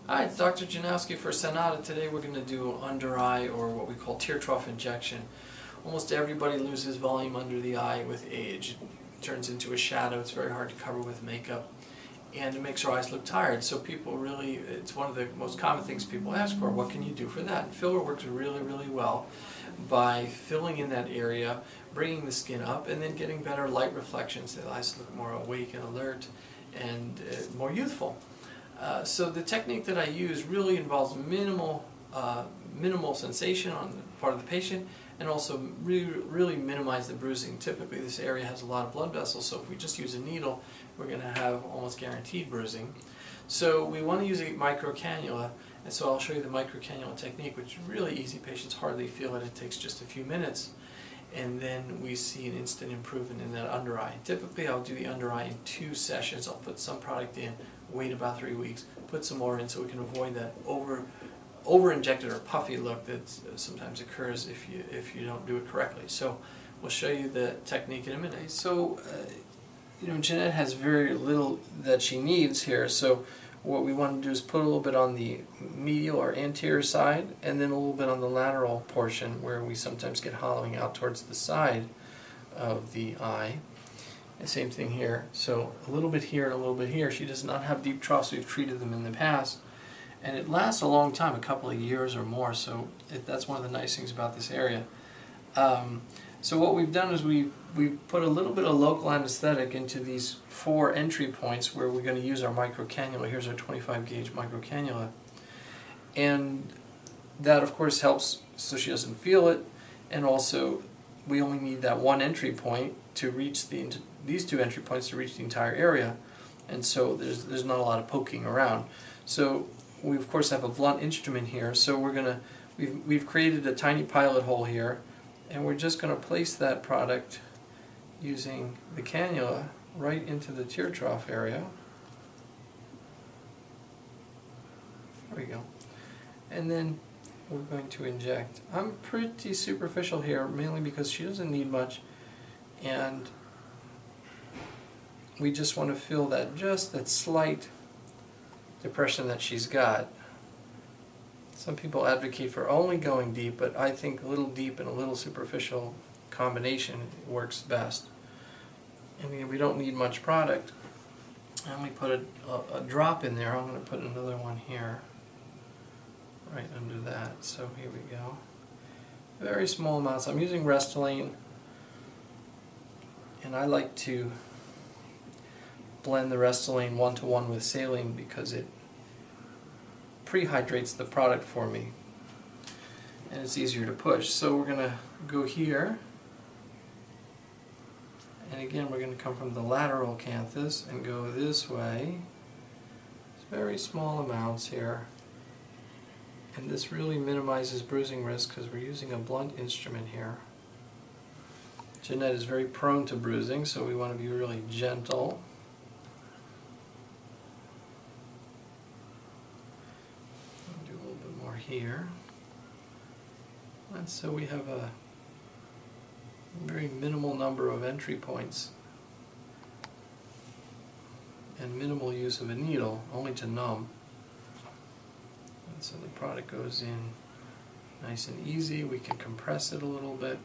Hi, it's Dr. Janowski for Sonata. Today we're going to do under eye, or what we call tear trough injection. Almost everybody loses volume under the eye with age. It turns into a shadow. It's very hard to cover with makeup, and it makes our eyes look tired. So people really, it's one of the most common things people ask for. What can you do for that? And filler works really, really well by filling in that area, bringing the skin up, and then getting better light reflections. The eyes look more awake and alert and more youthful. So the technique that I use really involves minimal sensation on the part of the patient, and also really minimize the bruising. Typically this area has a lot of blood vessels, so if we just use a needle, we're going to have almost guaranteed bruising. So we want to use a micro cannula, and so I'll show you the micro cannula technique, which is really easy. Patients hardly feel it. It takes just a few minutes, and then we see an instant improvement in that under eye. Typically I'll do the under eye in 2 sessions. I'll put some product in, wait about 3 weeks, put some more in, so we can avoid that over-injected or puffy look that sometimes occurs if you don't do it correctly. So we'll show you the technique in a minute. So Jeanette has very little that she needs here, so what we want to do is put a little bit on the medial or anterior side, and then a little bit on the lateral portion where we sometimes get hollowing out towards the side of the eye. And same thing here. So a little bit here and a little bit here. She does not have deep troughs. We've treated them in the past. And it lasts a long time, a couple of years or more, so that's one of the nice things about this area. So what we've done is we've put a little bit of local anesthetic into these 4 entry points where we're going to use our micro cannula. Here's our 25 gauge micro cannula. And that of course helps so she doesn't feel it, and also we only need that 1 entry point to reach these 2 entry points to reach the entire area, and so there's not a lot of poking around. So we of course have a blunt instrument here, so we've created a tiny pilot hole here, and we're just going to place that product using the cannula right into the tear trough area. There we go. And then we're going to inject. I'm pretty superficial here, mainly because she doesn't need much, and we just want to fill that slight depression that she's got. Some people advocate for only going deep, but I think a little deep and a little superficial combination works best. And again, we don't need much product. I only put a drop in there. I'm going to put another one here, right under that. So here we go. Very small amounts. I'm using Restylane, and I like to blend the Restylane 1-to-1 with saline because it prehydrates the product for me and it's easier to push. So we're going to go here, and again we're going to come from the lateral canthus and go this way. It's very small amounts here, and this really minimizes bruising risk because we're using a blunt instrument here. Jeanette is very prone to bruising, so we want to be really gentle. Here, and so we have a very minimal number of entry points and minimal use of a needle, only to numb. And so the product goes in nice and easy. We can compress it a little bit.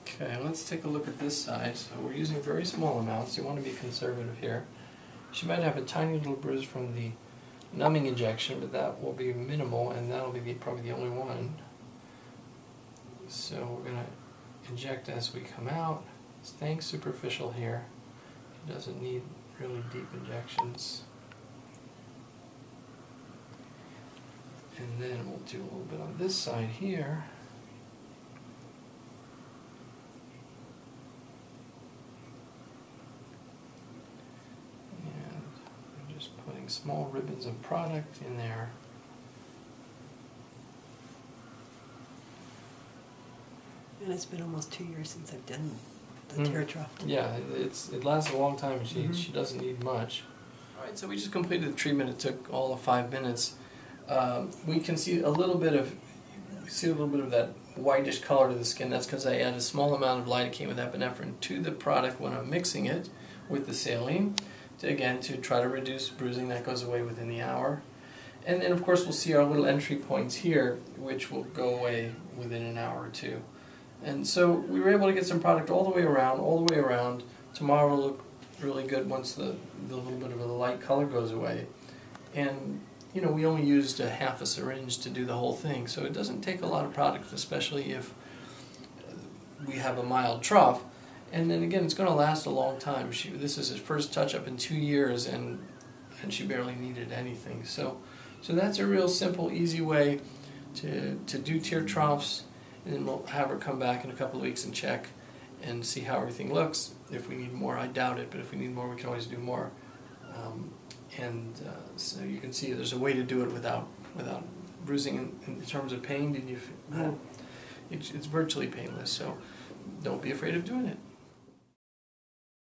Okay, let's take a look at this side. So we're using very small amounts. You want to be conservative here. She might have a tiny little bruise from the numbing injection, but that will be minimal, and that'll be probably the only one. So we're going to inject as we come out, staying superficial here. It doesn't need really deep injections. And then we'll do a little bit on this side here. Small ribbons of product in there. And it's been almost 2 years since I've done the tear trough. Yeah, it lasts a long time, and she doesn't need much. Alright, so we just completed the treatment. It took all of 5 minutes. We can see a little bit of that whitish color to the skin. That's because I add a small amount of lidocaine with epinephrine to the product when I'm mixing it with the saline. to try to reduce bruising. That goes away within the hour. And then of course we'll see our little entry points here, which will go away within an hour or two. And so we were able to get some product all the way around. Tomorrow will look really good once the little bit of the light color goes away. And you know, we only used a half a syringe to do the whole thing, so it doesn't take a lot of product, especially if we have a mild trough. And then again, it's going to last a long time. This is his first touch-up in 2 years, and she barely needed anything. So that's a real simple, easy way to do tear troughs, and then we'll have her come back in a couple of weeks and check and see how everything looks. If we need more, I doubt it, but if we need more, we can always do more. So you can see there's a way to do it without bruising in terms of pain. Did you? It's virtually painless, so don't be afraid of doing it.